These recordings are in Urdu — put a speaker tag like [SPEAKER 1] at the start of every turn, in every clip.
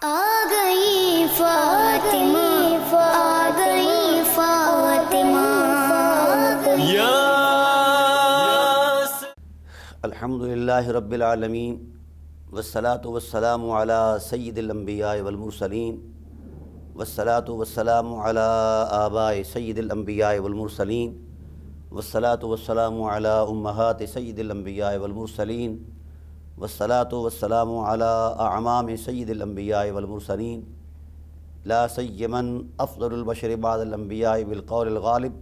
[SPEAKER 1] آ گئی فاطمہ، آ گئی فاطمہ،
[SPEAKER 2] الحمدللہ رب العالمین والصلاة والسلام علی سید الانبیاء والمرسلین والصلاة والسلام علی آباء سید الانبیاء والمرسلین والصلاة والسلام علی امہات سید الانبیاء والمرسلین والصلاة والسلام علی اعمام سید الانبیاء والمرسلین لا سیمن افضل البشر بعد الانبیاء بالقول الغالب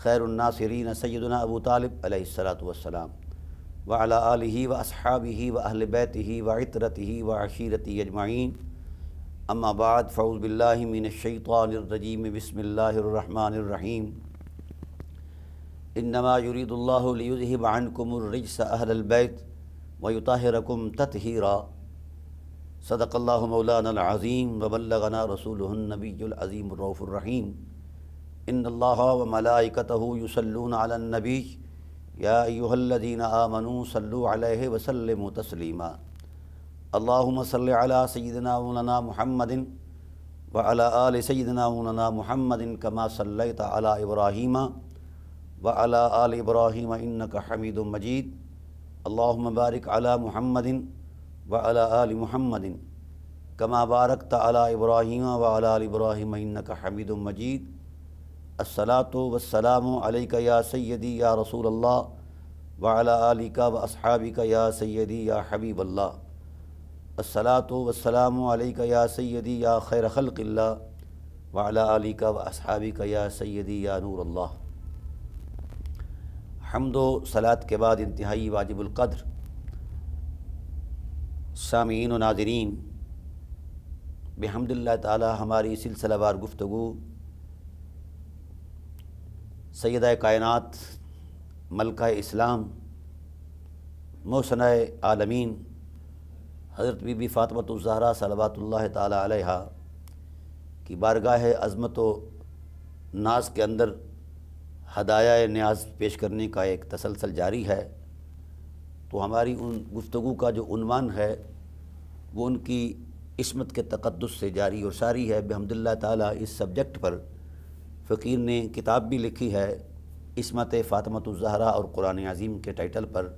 [SPEAKER 2] خیر الناصرین سیدنا ابو طالب علیہ الصلاۃ والسلام وعلی آلہ واصحابہ واہل بیتہ وعطرتہ وعشیرتہ اجمعین اما بعد فاعوذ باللہ من الشیطان الرجیم بسم اللہ الرحمن الرحیم انما یرید اللہ لیذہب عنکم الرجس اہل البیت ویطہرکم تطہیرا صدق اللہ مولانا العظیم وبلغنا رسولہ النبی العظیم الرؤوف الرحیم ان اللہ وملائکتہ یصلون علی النبی یا ایہا الذین آمنوا صلوا علیہ وسلموا تسلیما اللہم صل علی سیدنا مولانا محمد وعلی آل سیدنا مولانا محمد کما صلیت علی ابراہیم وعلی آل ابراہیم انک حمید مجید اللہم بارک علی محمد وعلی آل محمد کما بارکت علی ابراہیم وعلی آل ابراہیم انک حمید مجید الصلاۃ والسلام علیک یا سیدی یا رسول اللہ وعلی آلک واصحابک یا سیدی یا حبیب اللہ الصلاۃ والسلام علیک یا سیدی یا خیر خلق اللہ وعلی آلک واصحابک یا سیدی یا نور اللہ۔ حمد و صلاۃ کے بعد انتہائی واجب القدر سامعین و ناظرین، بحمد اللہ تعالی ہماری سلسلہ وار گفتگو سیدہ کائنات ملکہ اسلام محسنہ عالمین حضرت بی بی فاطمۃ الزہرا صلوات اللہ تعالی علیہا کی بارگاہ عظمت و ناز کے اندر ہدایہ نیاز پیش کرنے کا ایک تسلسل جاری ہے۔ تو ہماری ان گفتگو کا جو عنوان ہے وہ ان کی عصمت کے تقدس سے جاری اور ساری ہے۔ بحمد اللہ تعالی اس سبجیکٹ پر فقیر نے کتاب بھی لکھی ہے، عصمت فاطمۃ الزہرا اور قرآن عظیم کے ٹائٹل پر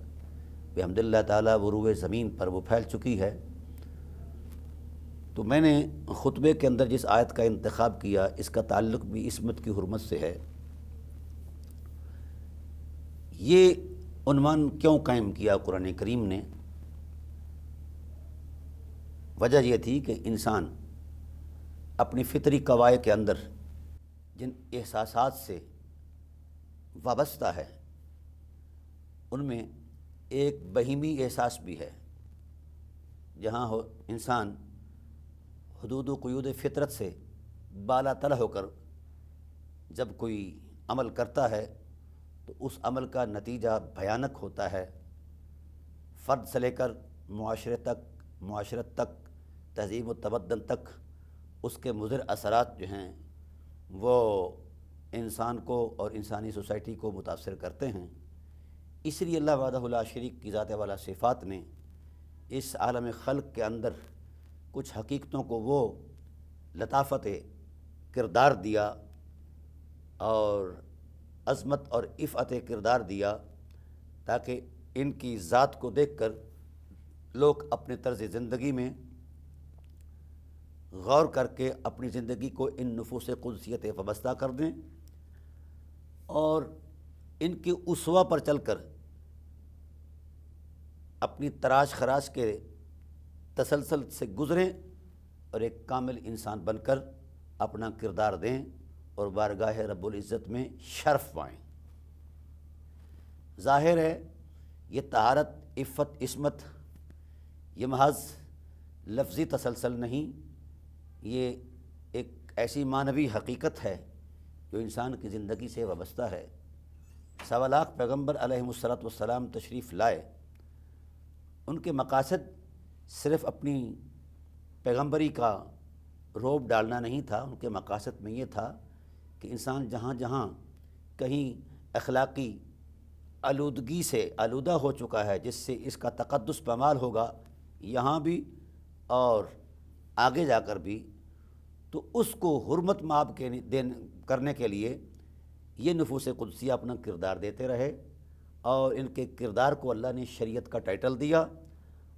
[SPEAKER 2] بحمد اللہ تعالی وہ روئے زمین پر وہ پھیل چکی ہے۔ تو میں نے خطبے کے اندر جس آیت کا انتخاب کیا اس کا تعلق بھی عصمت کی حرمت سے ہے۔ یہ عنوان کیوں قائم کیا قرآن کریم نے؟ وجہ یہ تھی کہ انسان اپنی فطری قواعد کے اندر جن احساسات سے وابستہ ہے ان میں ایک بہیمی احساس بھی ہے، جہاں انسان حدود و قیود فطرت سے بالا تر ہو کر جب کوئی عمل کرتا ہے تو اس عمل کا نتیجہ بھیانک ہوتا ہے، فرد سے لے کر معاشرت تک تہذیب و تمدن تک اس کے مضر اثرات جو ہیں وہ انسان کو اور انسانی سوسائٹی کو متاثر کرتے ہیں۔ اس لیے اللہ وحدہ لا شریک کی ذات والا صفات نے اس عالم خلق کے اندر کچھ حقیقتوں کو وہ لطافت کردار دیا اور عظمت اور عفت کردار دیا تاکہ ان کی ذات کو دیکھ کر لوگ اپنے طرز زندگی میں غور کر کے اپنی زندگی کو ان نفوس قدسیت وابستہ کر دیں اور ان کی اسوہ پر چل کر اپنی تراش خراش کے تسلسل سے گزریں اور ایک کامل انسان بن کر اپنا کردار دیں اور بارگاہ رب العزت میں شرف پائیں۔ ظاہر ہے یہ طہارت، عفت، عصمت یہ محض لفظی تسلسل نہیں، یہ ایک ایسی معنوی حقیقت ہے جو انسان کی زندگی سے وابستہ ہے۔ 1.25 لاکھ پیغمبر علیہ الصلوۃ والسلام تشریف لائے، ان کے مقاصد صرف اپنی پیغمبری کا روب ڈالنا نہیں تھا، ان کے مقاصد میں یہ تھا کہ انسان جہاں جہاں کہیں اخلاقی آلودگی سے آلودہ ہو چکا ہے جس سے اس کا تقدس پامال ہوگا، یہاں بھی اور آگے جا کر بھی تو اس کو حرمت مآب کرنے کے لیے یہ نفوس قدسیہ اپنا کردار دیتے رہے، اور ان کے کردار کو اللہ نے شریعت کا ٹائٹل دیا،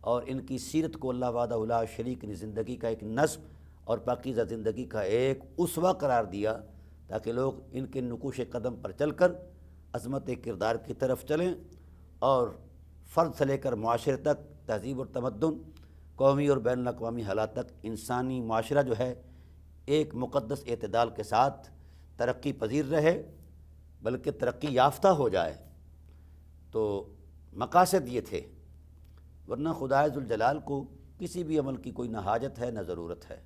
[SPEAKER 2] اور ان کی سیرت کو اللہ وحدہ لا شریک نے زندگی کا ایک نظم اور پاکیزہ زندگی کا ایک اسوہ قرار دیا، تاکہ لوگ ان کے نقوش قدم پر چل کر عظمت کردار کی طرف چلیں، اور فرد سے لے کر معاشرے تک، تہذیب اور تمدن، قومی اور بین الاقوامی حالات تک انسانی معاشرہ جو ہے ایک مقدس اعتدال کے ساتھ ترقی پذیر رہے، بلکہ ترقی یافتہ ہو جائے۔ تو مقاصد یہ تھے، ورنہ خدائے ذوالجلال کو کسی بھی عمل کی کوئی نہ حاجت ہے نہ ضرورت ہے۔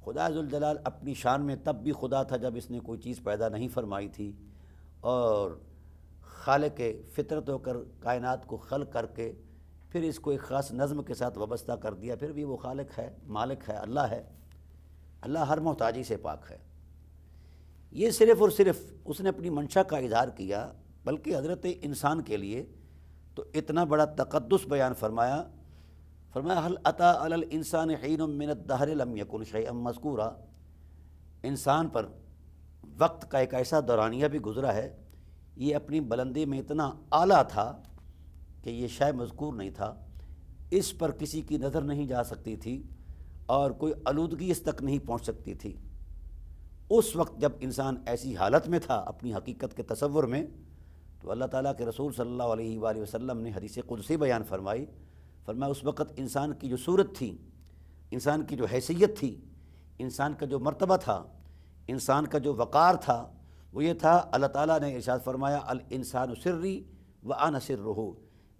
[SPEAKER 2] خدائے ذوالجلال اپنی شان میں تب بھی خدا تھا جب اس نے کوئی چیز پیدا نہیں فرمائی تھی، اور خالق فطرت ہو کر کائنات کو خلق کر کے پھر اس کو ایک خاص نظم کے ساتھ وابستہ کر دیا، پھر بھی وہ خالق ہے، مالک ہے، اللہ ہے۔ اللہ ہر محتاجی سے پاک ہے۔ یہ صرف اور صرف اس نے اپنی منشا کا اظہار کیا، بلکہ حضرت انسان کے لیے تو اتنا بڑا تقدس بیان فرمایا هل اتی علی الانسان حین من الدہر لم یکن شیئا مذکورا۔ انسان پر وقت کا ایک ایسا دورانیہ بھی گزرا ہے، یہ اپنی بلندی میں اتنا اعلیٰ تھا کہ یہ شے مذکور نہیں تھا، اس پر کسی کی نظر نہیں جا سکتی تھی، اور کوئی آلودگی اس تک نہیں پہنچ سکتی تھی۔ اس وقت جب انسان ایسی حالت میں تھا اپنی حقیقت کے تصور میں، تو اللہ تعالیٰ کے رسول صلی اللہ علیہ وآلہ وسلم نے حدیث قدسی بیان فرمائی اس وقت انسان کی جو صورت تھی، انسان کی جو حیثیت تھی، انسان کا جو مرتبہ تھا، انسان کا جو وقار تھا، وہ یہ تھا، اللہ تعالیٰ نے ارشاد فرمایا الانسان سری وانا سرہ،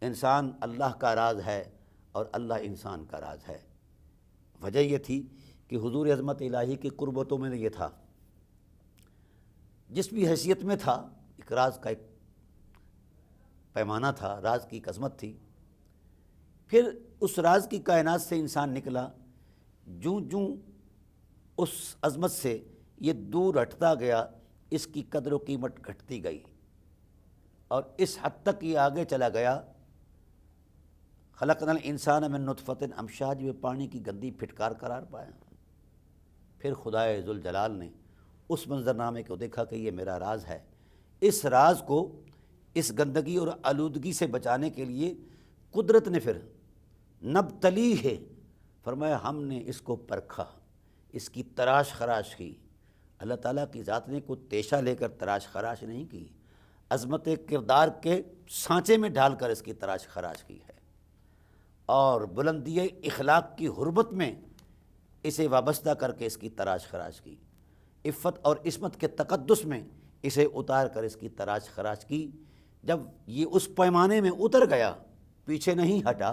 [SPEAKER 2] انسان اللہ کا راز ہے اور اللہ انسان کا راز ہے۔ وجہ یہ تھی کہ حضور عظمت الہی کی قربتوں میں یہ تھا، جس بھی حیثیت میں تھا، ایک راز کا ایک پیمانہ تھا، راز کی ایک عظمت تھی۔ پھر اس راز کی کائنات سے انسان نکلا، جوں جوں اس عظمت سے یہ دور ہٹتا گیا، اس کی قدر و قیمت گھٹتی گئی، اور اس حد تک یہ آگے چلا گیا، خلقنا الانسان من نطفۃ امشاج، میں پانی کی گندی پھٹکار قرار پایا۔ پھر خدائے ذوالجلال نے اس منظرنامے کو دیکھا کہ یہ میرا راز ہے، اس راز کو اس گندگی اور آلودگی سے بچانے کے لیے قدرت نے پھر نبتلی ہے فرمایا، ہم نے اس کو پرکھا، اس کی تراش خراش کی۔ اللہ تعالیٰ کی ذات نے کوئی تیشہ لے کر تراش خراش نہیں کی، عظمت کردار کے سانچے میں ڈال کر اس کی تراش خراش کی ہے، اور بلندی اخلاق کی حرمت میں اسے وابستہ کر کے اس کی تراش خراش کی، عفت اور عصمت کے تقدس میں اسے اتار کر اس کی تراش خراش کی۔ جب یہ اس پیمانے میں اتر گیا، پیچھے نہیں ہٹا،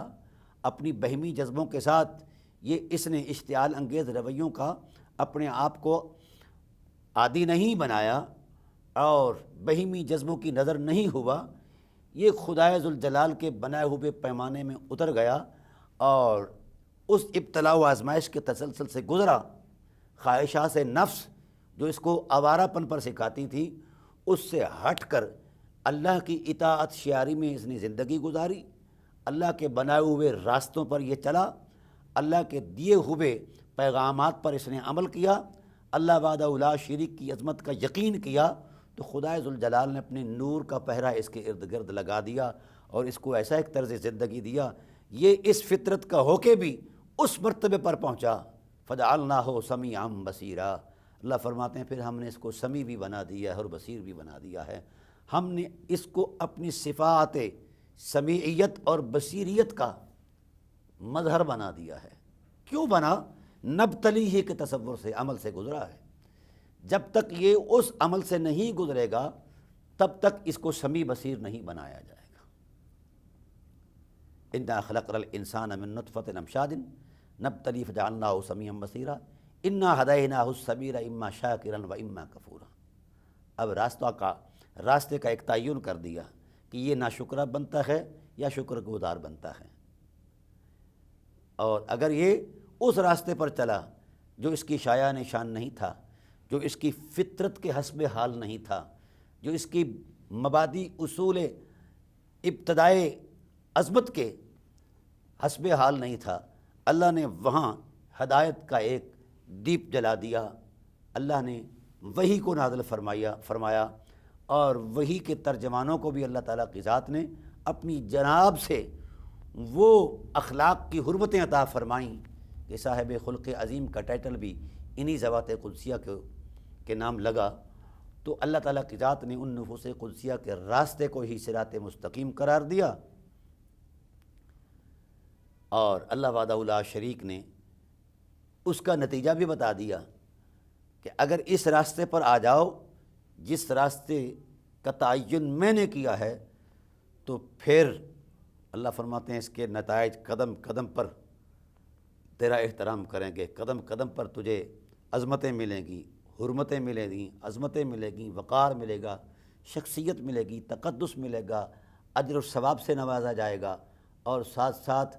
[SPEAKER 2] اپنی بہیمی جذبوں کے ساتھ اس نے اشتعال انگیز رویوں کا اپنے آپ کو عادی نہیں بنایا، اور بہیمی جذبوں کی نظر نہیں ہوا، یہ خدائے ذوالجلال کے بنائے ہوئے پیمانے میں اتر گیا، اور اس ابتلاء و آزمائش کے تسلسل سے گزرا۔ خواہشات نفس جو اس کو آوارہ پن پر سکھاتی تھی، اس سے ہٹ کر اللہ کی اطاعت شعاری میں اس نے زندگی گزاری، اللہ کے بنائے ہوئے راستوں پر یہ چلا، اللہ کے دیے ہوئے پیغامات پر اس نے عمل کیا، اللہ وحدہ لا شریک کی عظمت کا یقین کیا، تو خدائے ذوالجلال نے اپنے نور کا پہرا اس کے ارد گرد لگا دیا، اور اس کو ایسا ایک طرز زندگی دیا، یہ اس فطرت کا ہو کے بھی اس مرتبے پر پہنچا، فجعلناہ سمیعا بصیرا۔ اللہ فرماتے ہیں پھر ہم نے اس کو سمیع بھی بنا دیا ہے اور بصیر بھی بنا دیا ہے۔ ہم نے اس کو اپنی صفات سمیعیت اور بصیریت کا مظہر بنا دیا ہے۔ کیوں بنا؟ نبتلی ہی کے تصور سے، عمل سے گزرا ہے۔ جب تک یہ اس عمل سے نہیں گزرے گا، تب تک اس کو سمیع بصیر نہیں بنایا جائے گا۔ انا خلقنا الانسان من نطفۃ امشاج نبتلی فجعلناہ سمیعا بصیرا انا ہدیناہ السبیل اما شاکرا و اما کفورا۔ اب راستے کا ایک تعین کر دیا کہ یہ ناشکرہ بنتا ہے یا شکر گزار بنتا ہے، اور اگر یہ اس راستے پر چلا جو اس کی شایان شان نہیں تھا، جو اس کی فطرت کے حسب حال نہیں تھا، جو اس کی مبادی اصول ابتدائے عظمت کے حسب حال نہیں تھا، اللہ نے وہاں ہدایت کا ایک دیپ جلا دیا، اللہ نے وحی کو نازل فرمایا اور وحی کے ترجمانوں کو بھی اللہ تعالیٰ کی ذات نے اپنی جناب سے وہ اخلاق کی حرمتیں عطا فرمائیں کہ صاحب خلق عظیم کا ٹائٹل بھی انہی ذوات قدسیہ کے نام لگا۔ تو اللہ تعالیٰ کی ذات نے ان نفوس قدسیہ کے راستے کو ہی صراط مستقیم قرار دیا، اور اللہ وحدہ لا شریک نے اس کا نتیجہ بھی بتا دیا کہ اگر اس راستے پر آ جاؤ جس راستے کا تعین میں نے کیا ہے، تو پھر اللہ فرماتے ہیں اس کے نتائج قدم قدم پر تیرا احترام کریں گے، قدم قدم پر تجھے عظمتیں ملیں گی، حرمتیں ملیں گی، عظمتیں ملیں گی، وقار ملے گا، شخصیت ملے گی، تقدس ملے گا، اجر و ثواب سے نوازا جائے گا، اور ساتھ ساتھ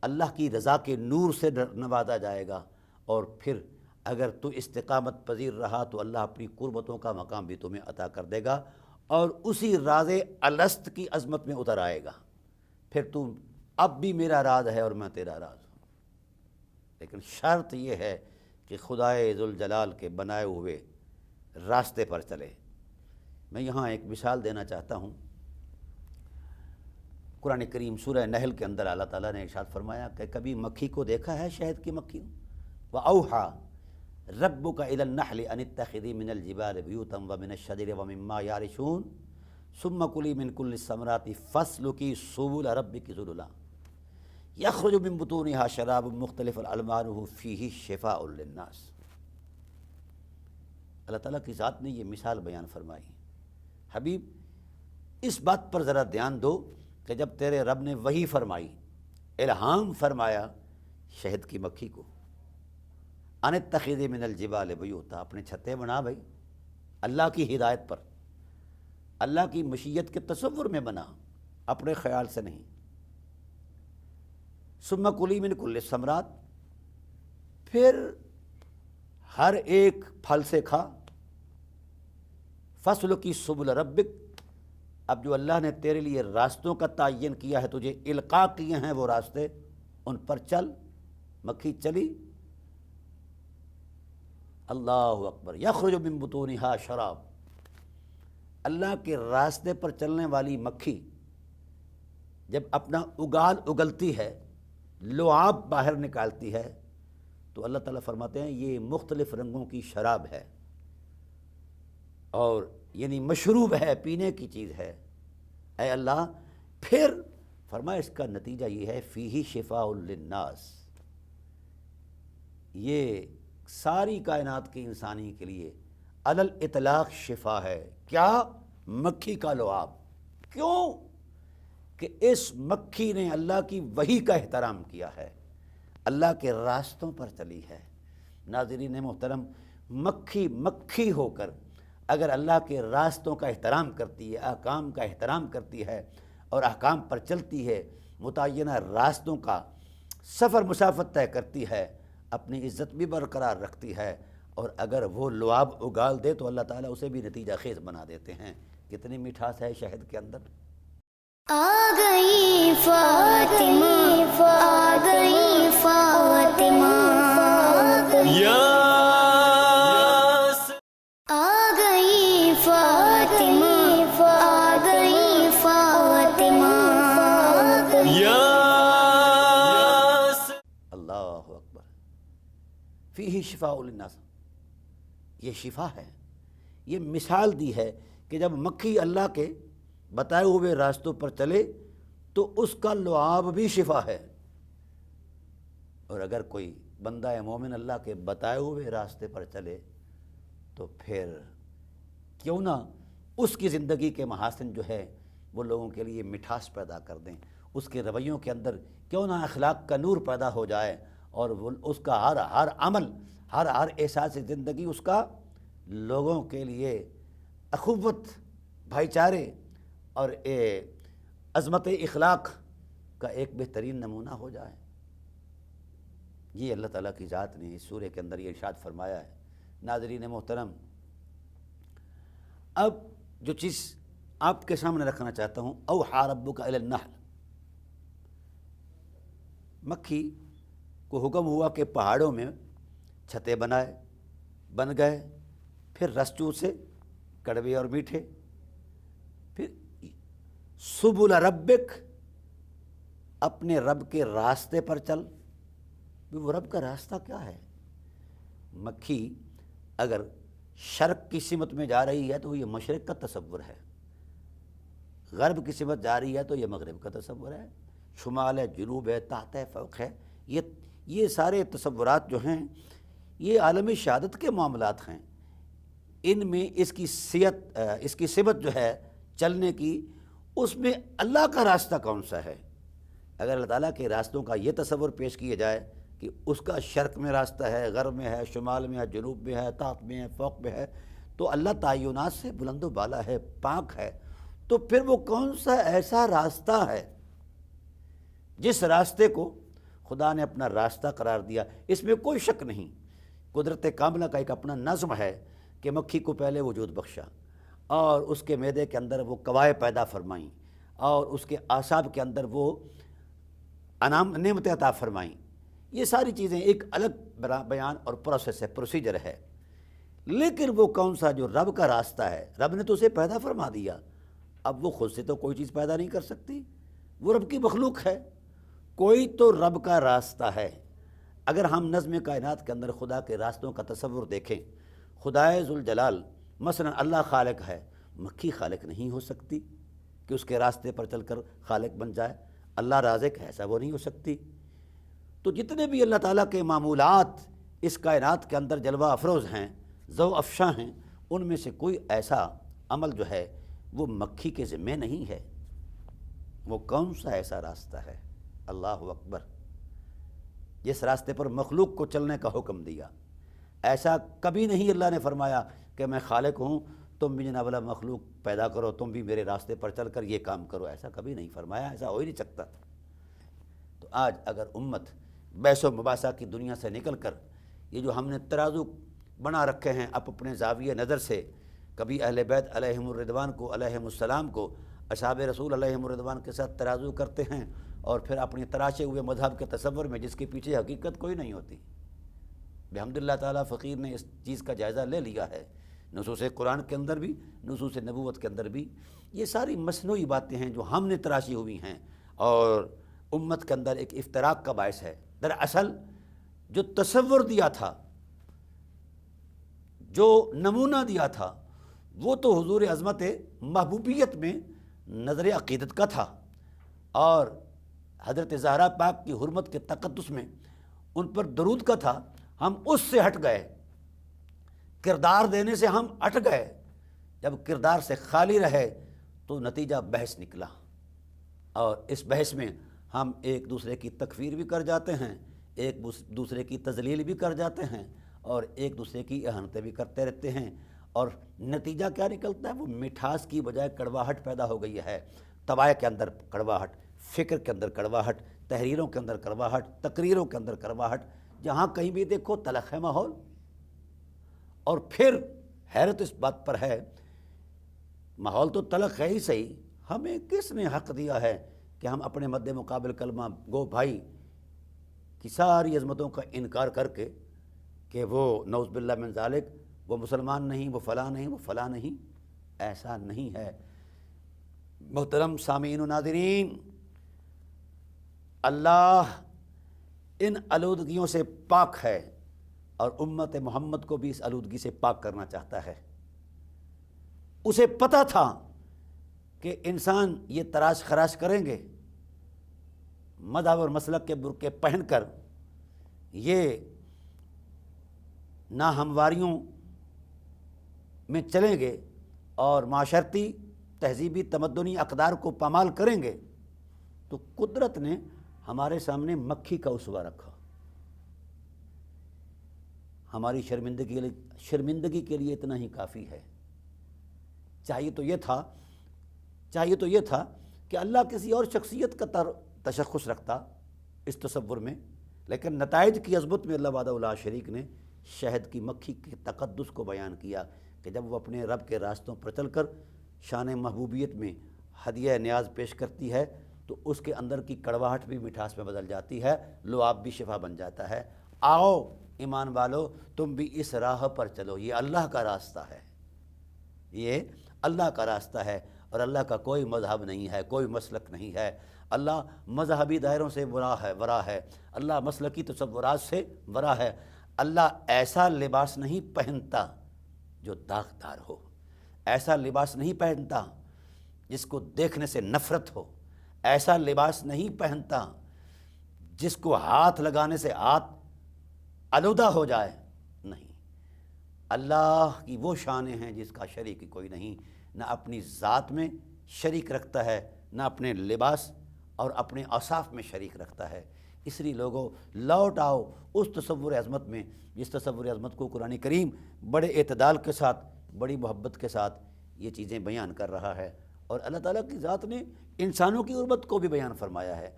[SPEAKER 2] اللہ کی رضا کے نور سے نوازا جائے گا۔ اور پھر اگر تو استقامت پذیر رہا تو اللہ اپنی قربتوں کا مقام بھی تمہیں عطا کر دے گا، اور اسی راز الست کی عظمت میں اتر آئے گا۔ پھر تم اب بھی میرا راز ہے اور میں تیرا راز ہوں، لیکن شرط یہ ہے کہ خدائے ذوالجلال کے بنائے ہوئے راستے پر چلے۔ میں یہاں ایک مثال دینا چاہتا ہوں۔ قرآن کریم سورہ نحل کے اندر اللہ تعالیٰ نے ارشاد فرمایا کہ کبھی مکھی کو دیکھا ہے، شہد کی مکھی؟ وَأَوْحَى رَبُّكَ إِلَى النَّحْلِ أَنِ اتَّخِذِي مِنَ الْجِبَالِ بُيُوتًا وَمِنَ الشَّجَرِ وَمِمَّا يَعْرِشُونَ ثُمَّ كُلِي مِن كُلِّ الثَّمَرَاتِ فَاسْلُكِي سُبُلَ رَبِّكِ ذُلُلًا يَخْرُجُ مِن بُطُونِهَا شَرَابٌ مُخْتَلِفٌ أَلْوَانُهُ فِيهِ شِفَاءٌ لِلنَّاسِ۔ اللہ تعالیٰ کی ذات نے یہ مثال بیان فرمائی۔ حبیب اس بات پر ذرا دھیان دو کہ جب تیرے رب نے وحی فرمائی، الہام فرمایا شہد کی مکھی کو، ان اتخذ من الجبال بیوتا، اپنے چھتے بنا بھائی، اللہ کی ہدایت پر، اللہ کی مشیت کے تصور میں بنا، اپنے خیال سے نہیں۔ ثم کلی من کل الثمرات، پھر ہر ایک پھل سے کھا، فاسلکی سبل ربک، اب جو اللہ نے تیرے لیے راستوں کا تعین کیا ہے، تجھے القاء کیے ہیں وہ راستے، ان پر چل۔ مکھی چلی، اللہ اکبر، یخرج من بطونہا شراب، اللہ کے راستے پر چلنے والی مکھی جب اپنا اگال اگلتی ہے، لعاب باہر نکالتی ہے، تو اللہ تعالیٰ فرماتے ہیں یہ مختلف رنگوں کی شراب ہے، اور یعنی مشروب ہے، پینے کی چیز ہے۔ اے اللہ، پھر فرمایا اس کا نتیجہ یہ ہے فیہ شفاء للناس، یہ ساری کائنات کے انسانی کے لیے علی الاطلاق شفا ہے۔ کیا؟ مکھی کا لعاب۔ کیوں؟ کہ اس مکھی نے اللہ کی وحی کا احترام کیا ہے، اللہ کے راستوں پر چلی ہے۔ ناظرین محترم، مکھی مکھی ہو کر اگر اللہ کے راستوں کا احترام کرتی ہے، احکام کا احترام کرتی ہے اور احکام پر چلتی ہے، متعینہ راستوں کا سفر مسافت طے کرتی ہے، اپنی عزت بھی برقرار رکھتی ہے، اور اگر وہ لعاب اگال دے تو اللہ تعالیٰ اسے بھی نتیجہ خیز بنا دیتے ہیں۔ کتنی مٹھاس ہے شہد کے اندر۔
[SPEAKER 1] آ گئی فاطمہ، آ گئی فاطمہ، آ گئی فاطمہ، آ گئی فاطمہ،
[SPEAKER 2] اللہ اکبر۔ فیہ شفاء للناس، یہ شفا ہے۔ یہ مثال دی ہے کہ جب مکھی اللہ کے بتائے ہوئے راستوں پر چلے تو اس کا لعاب بھی شفا ہے، اور اگر کوئی بندہ مومن اللہ کے بتائے ہوئے راستے پر چلے تو پھر کیوں نہ اس کی زندگی کے محاسن جو ہے وہ لوگوں کے لیے مٹھاس پیدا کر دیں، اس کے رویوں کے اندر کیوں نہ اخلاق کا نور پیدا ہو جائے، اور وہ اس کا ہر عمل، ہر احساس زندگی اس کا لوگوں کے لیے اخوت، بھائی چارے اور عظمت اخلاق کا ایک بہترین نمونہ ہو جائے۔ یہ اللہ تعالیٰ کی ذات نے اس سورہ کے اندر یہ ارشاد فرمایا ہے۔ ناظرین محترم، اب جو چیز آپ کے سامنے رکھنا چاہتا ہوں، اوحیٰ ربک الی النحل، مکھی کو حکم ہوا کہ پہاڑوں میں چھتیں بن گئے، پھر رس سے کڑوے اور میٹھے، پھر سبل ربک، اپنے رب کے راستے پر چل۔ وہ رب کا راستہ کیا ہے؟ مکھی اگر شرق کی سمت میں جا رہی ہے تو یہ مشرق کا تصور ہے، غرب کی سمت جا رہی ہے تو یہ مغرب کا تصور ہے، شمال ہے، جنوب ہے، تحت ہے، فوق ہے۔ یہ سارے تصورات جو ہیں یہ عالم شہادت کے معاملات ہیں، ان میں اس کی سمت جو ہے چلنے کی، اس میں اللہ کا راستہ کون سا ہے؟ اگر اللہ تعالیٰ کے راستوں کا یہ تصور پیش کیا جائے کہ اس کا شرق میں راستہ ہے، غرب میں ہے، شمال میں ہے، جنوب میں ہے، تحت میں ہے، فوق میں ہے، تو اللہ تعینات سے بلند و بالا ہے، پاک ہے، تو پھر وہ کون سا ایسا راستہ ہے جس راستے کو خدا نے اپنا راستہ قرار دیا؟ اس میں کوئی شک نہیں، قدرت کاملہ کا ایک اپنا نظم ہے کہ مکھی کو پہلے وجود بخشا اور اس کے معدے کے اندر وہ کوائیں پیدا فرمائیں اور اس کے اعصاب کے اندر وہ نعمتیں عطا فرمائیں۔ یہ ساری چیزیں ایک الگ بیان اور پروسیس ہے، پروسیجر ہے، لیکن وہ کون سا جو رب کا راستہ ہے؟ رب نے تو اسے پیدا فرما دیا، اب وہ خود سے تو کوئی چیز پیدا نہیں کر سکتی، وہ رب کی مخلوق ہے، کوئی تو رب کا راستہ ہے۔ اگر ہم نظم کائنات کے اندر خدا کے راستوں کا تصور دیکھیں، خدائے ذوالجلال مثلا اللہ خالق ہے، مکھی خالق نہیں ہو سکتی کہ اس کے راستے پر چل کر خالق بن جائے، اللہ رازق ہے، ایسا وہ نہیں ہو سکتی۔ تو جتنے بھی اللہ تعالیٰ کے معمولات اس کائنات کے اندر جلوہ افروز ہیں، ذو افشاں ہیں، ان میں سے کوئی ایسا عمل جو ہے وہ مکھی کے ذمہ نہیں ہے۔ وہ کون سا ایسا راستہ ہے؟ اللہ اکبر، جس راستے پر مخلوق کو چلنے کا حکم دیا۔ ایسا کبھی نہیں اللہ نے فرمایا کہ میں خالق ہوں، تم بھی جناب اللہ مخلوق پیدا کرو، تم بھی میرے راستے پر چل کر یہ کام کرو، ایسا کبھی نہیں فرمایا، ایسا ہو ہی نہیں سکتا۔ تو آج اگر امت بحث و مباحثہ کی دنیا سے نکل کر یہ جو ہم نے ترازو بنا رکھے ہیں اپنے زاویہ نظر سے، کبھی اہل بیت علیہم الرضوان کو، علیہم السلام کو، اصحاب رسول علیہم الرضوان کے ساتھ ترازو کرتے ہیں، اور پھر اپنی تراشے ہوئے مذہب کے تصور میں جس کے پیچھے حقیقت کوئی نہیں ہوتی۔ بحمد اللہ تعالیٰ فقیر نے اس چیز کا جائزہ لے لیا ہے، نصوص قرآن کے اندر بھی، نصوص نبوت کے اندر بھی، یہ ساری مصنوعی باتیں ہیں جو ہم نے تراشی ہوئی ہیں اور امت کے اندر ایک افتراق کا باعث ہے۔ دراصل جو تصور دیا تھا، جو نمونہ دیا تھا، وہ تو حضور عظمت محبوبیت میں نظر عقیدت کا تھا، اور حضرت زہرا پاک کی حرمت کے تقدس میں ان پر درود کا تھا۔ ہم اس سے ہٹ گئے، کردار دینے سے ہم ہٹ گئے، جب کردار سے خالی رہے تو نتیجہ بحث نکلا، اور اس بحث میں ہم ایک دوسرے کی تکفیر بھی کر جاتے ہیں، ایک دوسرے کی تذلیل بھی کر جاتے ہیں، اور ایک دوسرے کی اہانتیں بھی کرتے رہتے ہیں، اور نتیجہ کیا نکلتا ہے؟ وہ مٹھاس کی بجائے کڑواہٹ پیدا ہو گئی ہے۔ طبائع کے اندر کڑواہٹ، فکر کے اندر کڑواہٹ، تحریروں کے اندر کڑواہٹ، تقریروں کے اندر کڑواہٹ، جہاں کہیں بھی دیکھو تلخ ہے ماحول۔ اور پھر حیرت اس بات پر ہے، ماحول تو تلخ ہے ہی صحیح، ہمیں کس نے حق دیا ہے کہ ہم اپنے مد مقابل کلمہ گو بھائی کی ساری عظمتوں کا انکار کر کے کہ وہ نعوذ باللہ من ذالک، وہ مسلمان نہیں، وہ فلاں نہیں، وہ فلاں نہیں؟ ایسا نہیں ہے۔ محترم سامعین و ناظرین، اللہ ان آلودگیوں سے پاک ہے، اور امت محمد کو بھی اس آلودگی سے پاک کرنا چاہتا ہے۔ اسے پتہ تھا کہ انسان یہ تراش خراش کریں گے، مذہب اور مسلک کے برقعے پہن کر یہ ناہمواریوں میں چلیں گے اور معاشرتی تہذیبی تمدنی اقدار کو پامال کریں گے، تو قدرت نے ہمارے سامنے مکھی کا اسوہ رکھا۔ ہماری شرمندگی کے لیے اتنا ہی کافی ہے۔ چاہیے تو یہ تھا کہ اللہ کسی اور شخصیت کا تشخص رکھتا اس تصور میں، لیکن نتائج کی عظمت میں اللہ وحدہ لا شریک نے شہد کی مکھی کے تقدس کو بیان کیا کہ جب وہ اپنے رب کے راستوں پر چل کر شان محبوبیت میں ہدیہ نیاز پیش کرتی ہے تو اس کے اندر کی کڑواہٹ بھی مٹھاس میں بدل جاتی ہے، لعاب بھی شفا بن جاتا ہے۔ آؤ ایمان والو، تم بھی اس راہ پر چلو، یہ اللہ کا راستہ ہے، یہ اللہ کا راستہ ہے، اور اللہ کا کوئی مذہب نہیں ہے، کوئی مسلک نہیں ہے۔ اللہ مذہبی دائروں سے ورا ہے، اللہ مسلکی تصورات سے ورا ہے۔ اللہ ایسا لباس نہیں پہنتا جو داغدار ہو، ایسا لباس نہیں پہنتا جس کو دیکھنے سے نفرت ہو، ایسا لباس نہیں پہنتا جس کو ہاتھ لگانے سے ہاتھ آلودہ ہو جائے، نہیں۔ اللہ کی وہ شانیں ہیں جس کا شریک کوئی نہیں، نہ اپنی ذات میں شریک رکھتا ہے، نہ اپنے لباس اور اپنے اوصاف میں شریک رکھتا ہے۔ اس لیے لوگوں، لوٹ آؤ اس تصور عظمت میں جس تصور عظمت کو قرآن کریم بڑے اعتدال کے ساتھ، بڑی محبت کے ساتھ یہ چیزیں بیان کر رہا ہے، اور اللہ تعالیٰ کی ذات نے انسانوں کی غربت کو بھی بیان فرمایا ہے،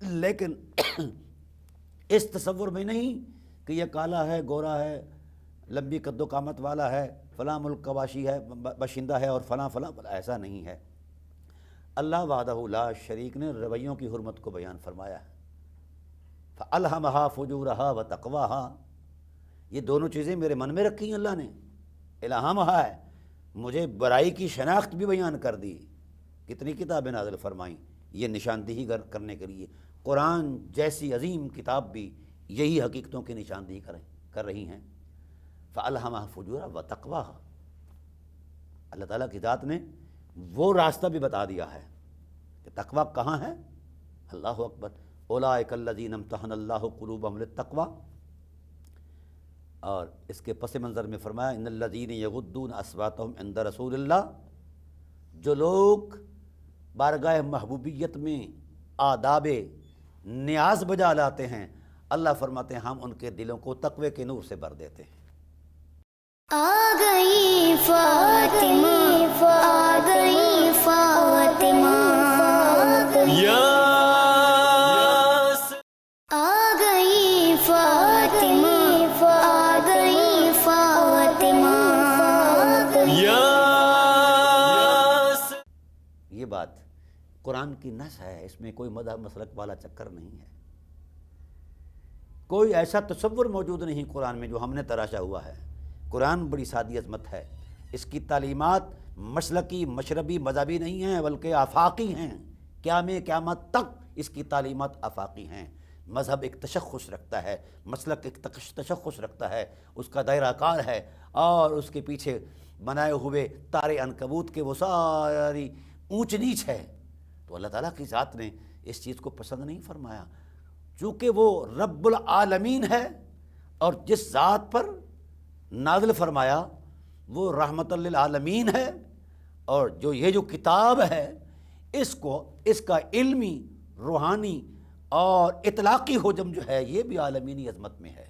[SPEAKER 2] لیکن اس تصور میں نہیں کہ یہ کالا ہے، گورا ہے، لمبی قد و قامت والا ہے، فلاں ملک کا باشندہ ہے اور فلاں فلاں، ایسا نہیں ہے۔ اللہ وحدہ لا شریک نے رویوں کی حرمت کو بیان فرمایا ہے، فَأَلْهَمَهَا فُجُورَهَا وَتَقْوَاهَا، یہ دونوں چیزیں میرے من میں رکھی ہیں اللہ نے، الہامہا ہے، مجھے برائی کی شناخت بھی بیان کر دی۔ کتنی کتابیں نازل فرمائیں یہ نشاندہی کرنے کے لیے، قرآن جیسی عظیم کتاب بھی یہی حقیقتوں کی نشاندہی کر رہی ہیں۔ فَأَلْهَمَهَا فُجُورَهَا وَتَقْوَاهَا، اللہ تعالیٰ کی ذات نے وہ راستہ بھی بتا دیا ہے کہ تقویٰ کہاں ہے۔ اللہ اکبر، اولئک الذین امتحن اللہ قلوبہم للتقویٰ، اور اس کے پس منظر میں فرمایا ان الذین یغضون اصواتہم عند رسول اللہ، جو لوگ بارگاہ محبوبیت میں آداب نیاز بجا لاتے ہیں، اللہ فرماتے ہیں ہم ان کے دلوں کو تقوی کے نور سے بھر دیتے ہیں۔
[SPEAKER 1] آ گئی فاطمہ، آ گئی فاطمہ، آ گئی فاطمہ، آ گئی فاطمہ،
[SPEAKER 2] یہ بات قرآن کی نص ہے، اس میں کوئی مذہب مسلک والا چکر نہیں ہے، کوئی ایسا تصور موجود نہیں قرآن میں جو ہم نے تراشا ہوا ہے۔ قرآن بڑی سادی عظمت ہے، اس کی تعلیمات مسلکی، مشربی، مذہبی نہیں ہیں بلکہ آفاقی ہیں، قیامت تک اس کی تعلیمات آفاقی ہیں۔ مذہب ایک تشخص رکھتا ہے، مسلک ایک تشخص رکھتا ہے، اس کا دائرہ کار ہے، اور اس کے پیچھے بنائے ہوئے تارے عنکبوت کے وہ ساری اونچ نیچ ہے۔ تو اللہ تعالیٰ کی ذات نے اس چیز کو پسند نہیں فرمایا، چونکہ وہ رب العالمین ہے، اور جس ذات پر نازل فرمایا وہ رحمت للعالمین ہے، اور یہ جو کتاب ہے اس کا علمی، روحانی اور اطلاقی حجم جو ہے یہ بھی عالمینی عظمت میں ہے۔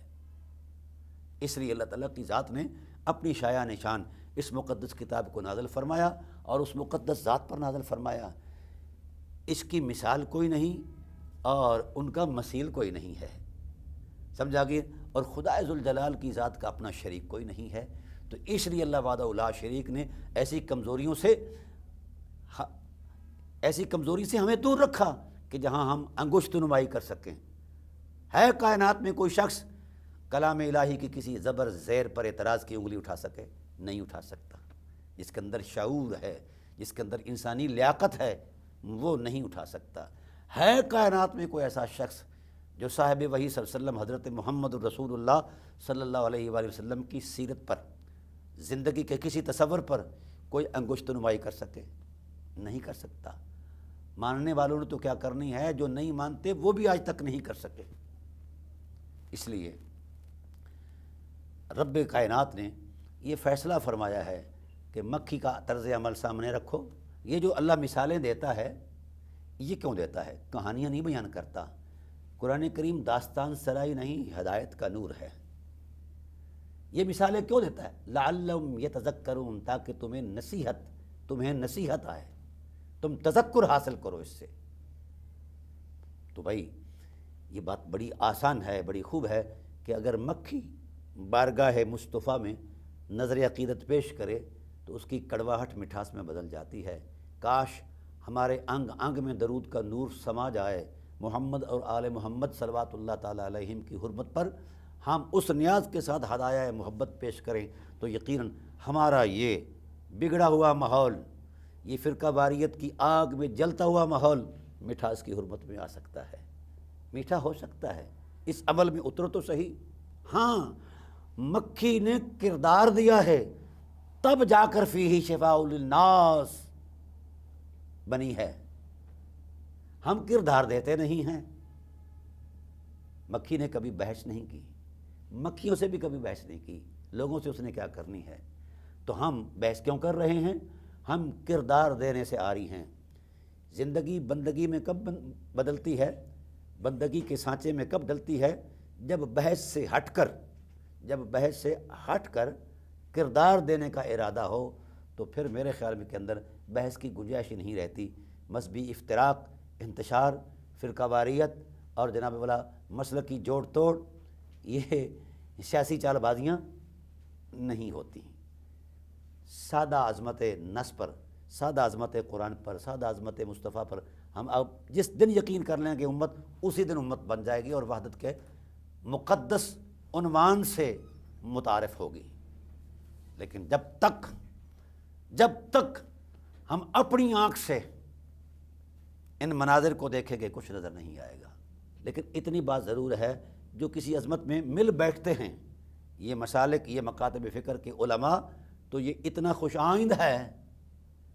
[SPEAKER 2] اس لیے اللہ تعالیٰ کی ذات نے اپنی شایع نشان اس مقدس کتاب کو نازل فرمایا، اور اس مقدس ذات پر نازل فرمایا۔ اس کی مثال کوئی نہیں اور ان کا مثیل کوئی نہیں ہے، سمجھا گیا؟ اور خدا ذوالجلال کی ذات کا اپنا شریک کوئی نہیں ہے، تو اس لیے اللہ وحدہ لا شریک نے ایسی کمزوری سے ہمیں دور رکھا کہ جہاں ہم انگشت نمائی کر سکیں۔ ہے کائنات میں کوئی شخص کلام الہی کی کسی زبر زیر پر اعتراض کی انگلی اٹھا سکے؟ نہیں اٹھا سکتا۔ جس کے اندر شعور ہے، جس کے اندر انسانی لیاقت ہے، وہ نہیں اٹھا سکتا۔ ہے کائنات میں کوئی ایسا شخص جو صاحب وحی صلی اللہ علیہ وسلم حضرت محمد الرسول اللہ صلی اللہ علیہ وآلہ وسلم کی سیرت پر، زندگی کے کسی تصور پر کوئی انگشت نمائی کر سکے؟ نہیں کر سکتا۔ ماننے والوں نے تو کیا کرنی ہے، جو نہیں مانتے وہ بھی آج تک نہیں کر سکے۔ اس لیے رب کائنات نے یہ فیصلہ فرمایا ہے کہ مکھی کا طرز عمل سامنے رکھو۔ یہ جو اللہ مثالیں دیتا ہے، یہ کیوں دیتا ہے؟ کہانیاں نہیں بیان کرتا۔ قرآن کریم داستان سرائی نہیں، ہدایت کا نور ہے۔ یہ مثالیں کیوں دیتا ہے؟ لعلہم یتذکرون، تاکہ تمہیں نصیحت آئے، تم تذکر حاصل کرو اس سے۔ تو بھائی یہ بات بڑی آسان ہے، بڑی خوب ہے کہ اگر مکھی بارگاہ مصطفیٰ میں نظر عقیدت پیش کرے تو اس کی کڑواہٹ مٹھاس میں بدل جاتی ہے۔ کاش ہمارے انگ انگ میں درود کا نور سما جائے محمد اور آل محمد صلوات اللہ تعالیٰ علیہم کی حرمت پر، ہم اس نیاز کے ساتھ ہدایہ محبت پیش کریں تو یقیناً ہمارا یہ بگڑا ہوا ماحول، یہ فرقہ واریت کی آگ میں جلتا ہوا ماحول مٹھاس کی حرمت میں آ سکتا ہے، میٹھا ہو سکتا ہے۔ اس عمل میں اترو تو صحیح۔ ہاں، مکھی نے کردار دیا ہے تب جا کر فیہ شفاء للناس بنی ہے، ہم کردار دیتے نہیں ہیں۔ مکھی نے کبھی بحث نہیں کی، مکھیوں سے بھی کبھی بحث نہیں کی، لوگوں سے اس نے کیا کرنی ہے، تو ہم بحث کیوں کر رہے ہیں؟ ہم کردار دینے سے آری ہیں۔ زندگی بندگی میں کب بدلتی ہے، بندگی کے سانچے میں کب ڈلتی ہے؟ جب بحث سے ہٹ کر کردار دینے کا ارادہ ہو، تو پھر میرے خیال میں کے اندر بحث کی گنجائش ہی نہیں رہتی۔ مذہبی افتراق، انتشار، فرقہ واریت اور جناب والا مسلکی جوڑ توڑ، یہ سیاسی چال بازیاں نہیں ہوتی۔ سادہ عظمت نص پر، سادہ عظمت قرآن پر، سادہ عظمت مصطفیٰ پر ہم اب جس دن یقین کر لیں گے امت، اسی دن امت بن جائے گی اور وحدت کے مقدس عنوان سے متعارف ہوگی۔ لیکن جب تک ہم اپنی آنکھ سے ان مناظر کو دیکھیں گے کچھ نظر نہیں آئے گا۔ لیکن اتنی بات ضرور ہے، جو کسی عظمت میں مل بیٹھتے ہیں یہ مسالک، یہ مکاتب فکر کے علماء، تو یہ اتنا خوش آئند ہے،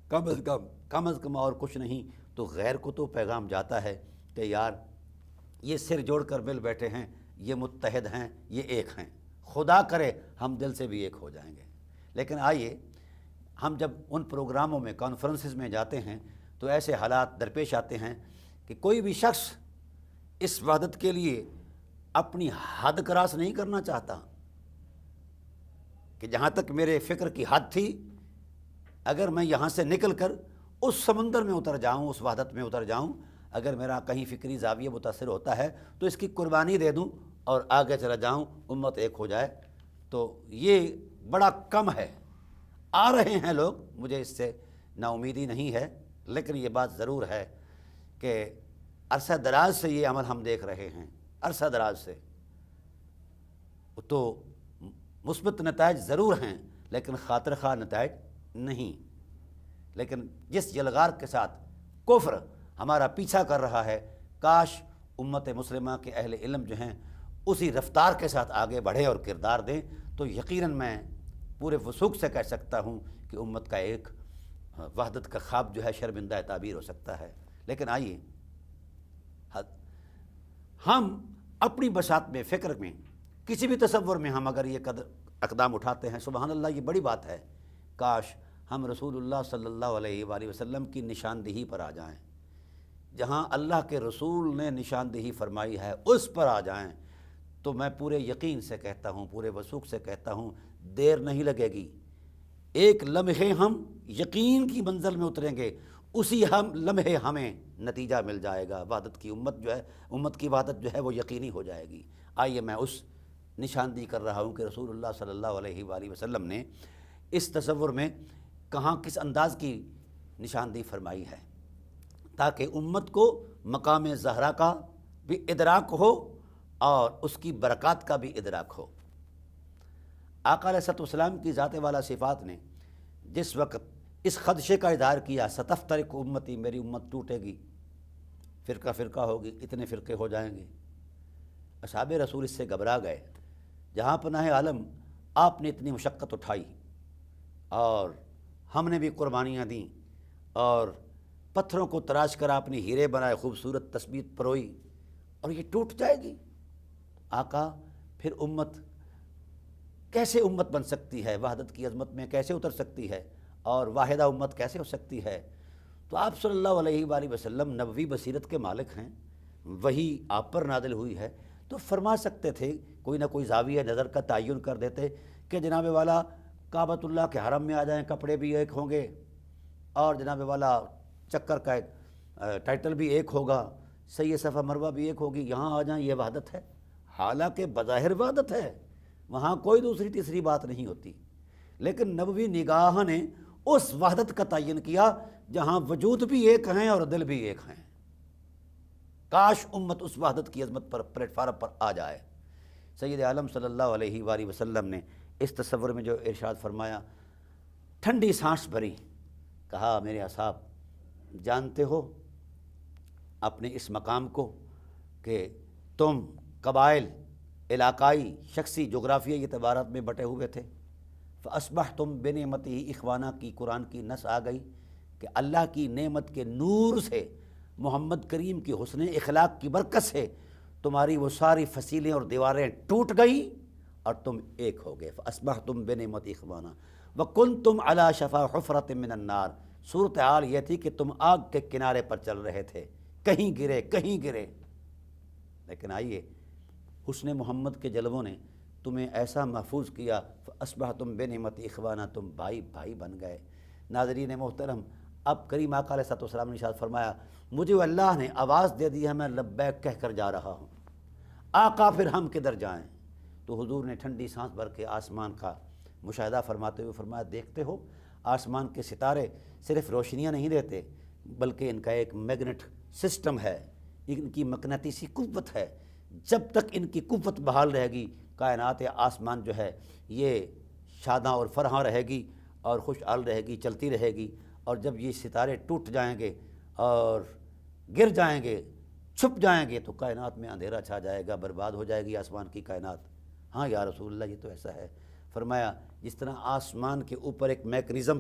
[SPEAKER 2] کم از کم اور کچھ نہیں تو غیر کو تو پیغام جاتا ہے کہ یار یہ سر جوڑ کر مل بیٹھے ہیں، یہ متحد ہیں، یہ ایک ہیں، خدا کرے ہم دل سے بھی ایک ہو جائیں گے۔ لیکن آئیے، ہم جب ان پروگراموں میں، کانفرنسز میں جاتے ہیں تو ایسے حالات درپیش آتے ہیں کہ کوئی بھی شخص اس وحدت کے لیے اپنی حد کراس نہیں کرنا چاہتا، کہ جہاں تک میرے فکر کی حد تھی، اگر میں یہاں سے نکل کر اس سمندر میں اتر جاؤں، اس وحدت میں اتر جاؤں، اگر میرا کہیں فکری زاویہ متاثر ہوتا ہے تو اس کی قربانی دے دوں اور آگے چلا جاؤں، امت ایک ہو جائے۔ تو یہ بڑا کم ہے۔ آ رہے ہیں لوگ، مجھے اس سے نا امیدی نہیں ہے، لیکن یہ بات ضرور ہے کہ عرصہ دراز سے یہ عمل ہم دیکھ رہے ہیں، عرصہ دراز سے تو مثبت نتائج ضرور ہیں، لیکن خاطر خواہ نتائج نہیں۔ لیکن جس یلغار کے ساتھ کفر ہمارا پیچھا کر رہا ہے، کاش امت مسلمہ کے اہل علم جو ہیں اسی رفتار کے ساتھ آگے بڑھے اور کردار دیں، تو یقیناً میں پورے وثوق سے کہہ سکتا ہوں کہ امت کا ایک وحدت کا خواب جو ہے شرمندہ تعبیر ہو سکتا ہے۔ لیکن آئیے، ہم اپنی بساط میں، فکر میں، کسی بھی تصور میں ہم اگر یہ اقدام اٹھاتے ہیں، سبحان اللہ، یہ بڑی بات ہے۔ کاش ہم رسول اللہ صلی اللہ علیہ وآلہ وسلم کی نشاندہی پر آ جائیں، جہاں اللہ کے رسول نے نشاندہی فرمائی ہے اس پر آ جائیں، تو میں پورے یقین سے کہتا ہوں، پورے وثوق سے کہتا ہوں، دیر نہیں لگے گی۔ ایک لمحے ہم یقین کی منزل میں اتریں گے، اسی لمحے ہمیں نتیجہ مل جائے گا، وحدت کی امت کی وحدت جو ہے وہ یقینی ہو جائے گی۔ آئیے، میں اس نشاندہی کر رہا ہوں کہ رسول اللہ صلی اللہ علیہ وآلہ وسلم نے اس تصور میں کہاں کس انداز کی نشاندہی فرمائی ہے، تاکہ امت کو مقام زہرا کا بھی ادراک ہو اور اس کی برکات کا بھی ادراک ہو۔ آقا علیہ السلام کی ذات والا صفات نے جس وقت اس خدشے کا اظہار کیا، ستفترق امتی، میری امت ٹوٹے گی، فرقہ فرقہ ہوگی، اتنے فرقے ہو جائیں گے، اصحاب رسول اس سے گھبرا گئے۔ جہاں پناہ عالم آپ نے اتنی مشقت اٹھائی اور ہم نے بھی قربانیاں دیں اور پتھروں کو تراش کر آپ نے ہیرے بنائے، خوبصورت تثبیت پروئی، اور یہ ٹوٹ جائے گی، آقا پھر امت کیسے امت بن سکتی ہے، وحدت کی عظمت میں کیسے اتر سکتی ہے اور واحدہ امت کیسے ہو سکتی ہے؟ تو آپ صلی اللہ علیہ وآلہ وسلم نبوی بصیرت کے مالک ہیں، وہی آپ پر نازل ہوئی ہے، تو فرما سکتے تھے، کوئی نہ کوئی زاویہ نظر کا تعین کر دیتے کہ جناب والا کعبۃ اللہ کے حرم میں آ جائیں، کپڑے بھی ایک ہوں گے اور جناب والا چکر کا ٹائٹل بھی ایک ہوگا، صحیح صفا مروہ بھی ایک ہوگی، یہاں آ جائیں، یہ وحدت ہے۔ حالانکہ بظاہر وحدت ہے، وہاں کوئی دوسری تیسری بات نہیں ہوتی، لیکن نبوی نگاہ نے اس وحدت کا تعین کیا جہاں وجود بھی ایک ہیں اور دل بھی ایک ہیں۔ کاش امت اس وحدت کی عظمت پر پلیٹ فارم پر آ جائے۔ سید عالم صلی اللہ علیہ وآلہ وسلم نے اس تصور میں جو ارشاد فرمایا، ٹھنڈی سانس بھری، کہا میرے اصحاب جانتے ہو اپنے اس مقام کو کہ تم قبائل، علاقائی، شخصی، جغرافیائی اعتبارات میں بٹے ہوئے تھے، فَأَصْبَحْتُمْ بِنِعْمَتِهِ اخوانا کی قرآن کی نص آ گئی کہ اللہ کی نعمت کے نور سے، محمد کریم کی حسن اخلاق کی برکت سے تمہاری وہ ساری فصیلیں اور دیواریں ٹوٹ گئی اور تم ایک ہو گئے۔ فَأَصْبَحْتُمْ بِنِعْمَتِهِ اخوانا وَكُنْتُمْ عَلَى شَفَا حُفْرَةٍ مِّنَ النَّارِ، صورتحال یہ تھی کہ تم آگ کے کنارے پر چل رہے تھے، کہیں گرے کہیں گرے، لیکن آئیے حسن محمد کے جلووں نے تمہیں ایسا محفوظ کیا، فَأَصْبَحْتُمْ بِنِعْمَتِهِ اخوانا، تم بھائی بھائی بن گئے۔ ناظرین محترم، اب کریم آقا علیہ السلام نے ارشاد فرمایا، مجھے اللہ نے آواز دے دی ہے، میں لبیک کہہ کر جا رہا ہوں، آقا پھر ہم کدھر جائیں؟ تو حضور نے ٹھنڈی سانس بھر کے آسمان کا مشاہدہ فرماتے ہوئے فرمایا، دیکھتے ہو آسمان کے ستارے صرف روشنیاں نہیں دیتے بلکہ ان کا ایک میگنیٹ سسٹم ہے، ان کی مقناطیسی قوت ہے، جب تک ان کی قوت بحال رہے گی کائنات آسمان جو ہے یہ شاداں اور فرحاں رہے گی اور خوشحال رہے گی، چلتی رہے گی، اور جب یہ ستارے ٹوٹ جائیں گے اور گر جائیں گے، چھپ جائیں گے، تو کائنات میں اندھیرا چھا جائے گا، برباد ہو جائے گی آسمان کی کائنات۔ ہاں یا رسول اللہ یہ تو ایسا ہے۔ فرمایا جس طرح آسمان کے اوپر ایک میکنزم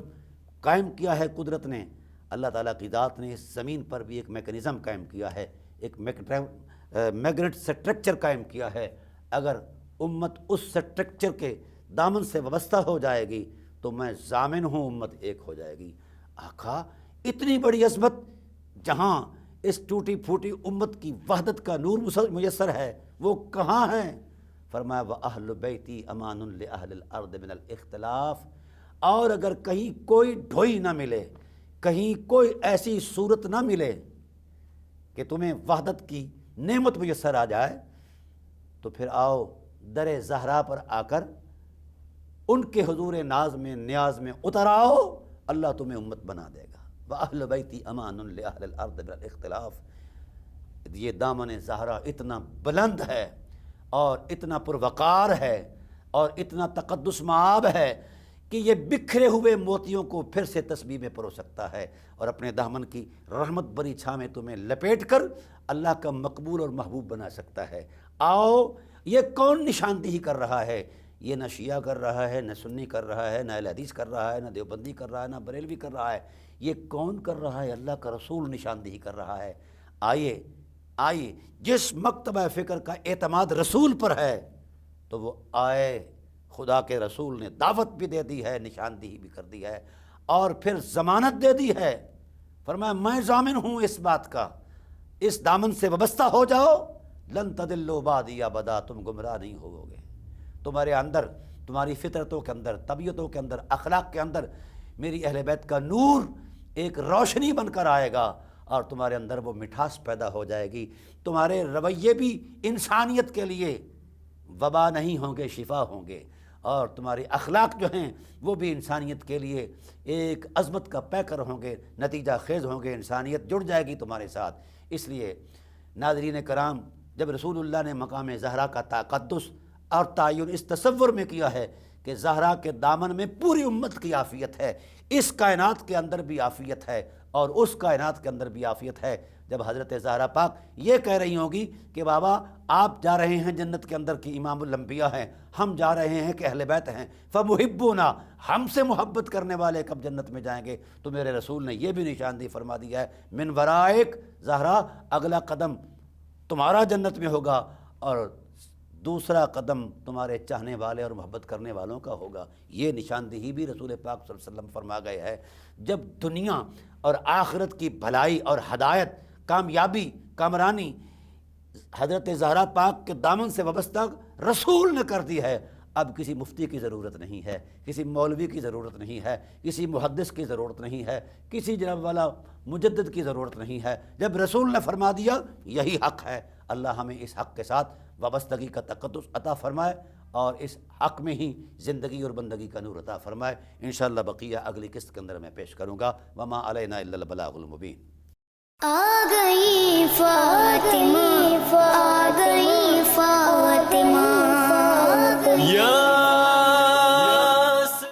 [SPEAKER 2] قائم کیا ہے قدرت نے، اللہ تعالیٰ کی ذات نے اس زمین پر بھی ایک میکنزم قائم کیا ہے، ایک میگنیٹ سٹرکچر قائم کیا ہے۔ اگر امت اس سٹرکچر کے دامن سے وابستہ ہو جائے گی تو میں ضامن ہوں امت ایک ہو جائے گی۔ آقا اتنی بڑی عظمت جہاں اس ٹوٹی پھوٹی امت کی وحدت کا نور میسر ہے، وہ کہاں ہیں؟ فرمایا وَأَهْلُ بَيْتِي أَمَانٌ لِأَهْلِ الْأَرْضِ مِنَ الْإِخْتِلَافِ، اور اگر کہیں کوئی ڈھوئی نہ ملے، کہیں کوئی ایسی صورت نہ ملے کہ تمہیں وحدت کی نعمت میسر آ جائے، تو پھر آؤ در زہرا پر آ کر ان کے حضور ناز میں نیاز میں اتر آؤ، اللہ تمہیں امت بنا دے گا۔ وَأَهْلُ بَيْتِي أَمَانٌ لِأَهْلِ الْأَرْضِ مِنَ الْإِخْتِلَافِ، یہ دامن زہرا اتنا بلند ہے اور اتنا پروقار ہے اور اتنا تقدس مآب ہے کہ یہ بکھرے ہوئے موتیوں کو پھر سے تسبیح میں پرو سکتا ہے اور اپنے دامن کی رحمت بری چھاں میں تمہیں لپیٹ کر اللہ کا مقبول اور محبوب بنا سکتا ہے۔ آؤ، یہ کون نشاندہی کر رہا ہے؟ یہ نہ شیعہ کر رہا ہے، نہ سنی کر رہا ہے، نہ اہل حدیث کر رہا ہے، نہ دیوبندی کر رہا ہے، نہ بریلوی کر رہا ہے، یہ کون کر رہا ہے؟ اللہ کا رسول نشاندہی کر رہا ہے۔ آئیے آئیے، جس مکتبہ فکر کا اعتماد رسول پر ہے تو وہ آئے، خدا کے رسول نے دعوت بھی دے دی ہے، نشاندہی بھی کر دی ہے اور پھر ضمانت دے دی ہے۔ فرمایا میں ضامن ہوں اس بات کا، اس دامن سے وابستہ ہو جاؤ، لن تضلوا بعدی ابدا، تم گمراہ نہیں ہوو گے۔ تمہارے اندر، تمہاری فطرتوں کے اندر، طبیعتوں کے اندر، اخلاق کے اندر میری اہل بیت کا نور ایک روشنی بن کر آئے گا اور تمہارے اندر وہ مٹھاس پیدا ہو جائے گی۔ تمہارے رویے بھی انسانیت کے لیے وبا نہیں ہوں گے، شفا ہوں گے، اور تمہارے اخلاق جو ہیں وہ بھی انسانیت کے لیے ایک عظمت کا پیکر ہوں گے، نتیجہ خیز ہوں گے، انسانیت جڑ جائے گی تمہارے ساتھ۔ اس لیے ناظرین کرام، جب رسول اللہ نے مقام زہرا کا تقدس اور تعین اس تصور میں کیا ہے کہ زہرا کے دامن میں پوری امت کی عافیت ہے، اس کائنات کے اندر بھی عافیت ہے اور اس کائنات کے اندر بھی عافیت ہے، جب حضرت زہرا پاک یہ کہہ رہی ہوں گی کہ بابا آپ جا رہے ہیں جنت کے اندر کی امام الانبیاء ہیں، ہم جا رہے ہیں کہ اہل بیت ہیں، فمحبونا، ہم سے محبت کرنے والے کب جنت میں جائیں گے؟ تو میرے رسول نے یہ بھی نشاندہی فرما دی ہے، من ورائک زہرا، اگلا قدم تمہارا جنت میں ہوگا اور دوسرا قدم تمہارے چاہنے والے اور محبت کرنے والوں کا ہوگا۔ یہ نشاندہی بھی رسول پاک صلی اللہ علیہ وسلم فرما گئے ہے۔ جب دنیا اور آخرت کی بھلائی اور ہدایت، کامیابی، کامرانی حضرت زہرا پاک کے دامن سے وابستہ رسول نے کر دی ہے، اب کسی مفتی کی ضرورت نہیں ہے، کسی مولوی کی ضرورت نہیں ہے، کسی محدث کی ضرورت نہیں ہے، کسی جناب والا مجدد کی ضرورت نہیں ہے۔ جب رسول نے فرما دیا یہی حق ہے، اللہ ہمیں اس حق کے ساتھ وابستگی کا تقدس عطا فرمائے اور اس حق میں ہی زندگی اور بندگی کا نور عطا فرمائے۔ انشاءاللہ بقیہ اگلی قسط کے اندر میں پیش کروں گا۔ وما علینا الا البلاغ المبین۔
[SPEAKER 1] آ گئی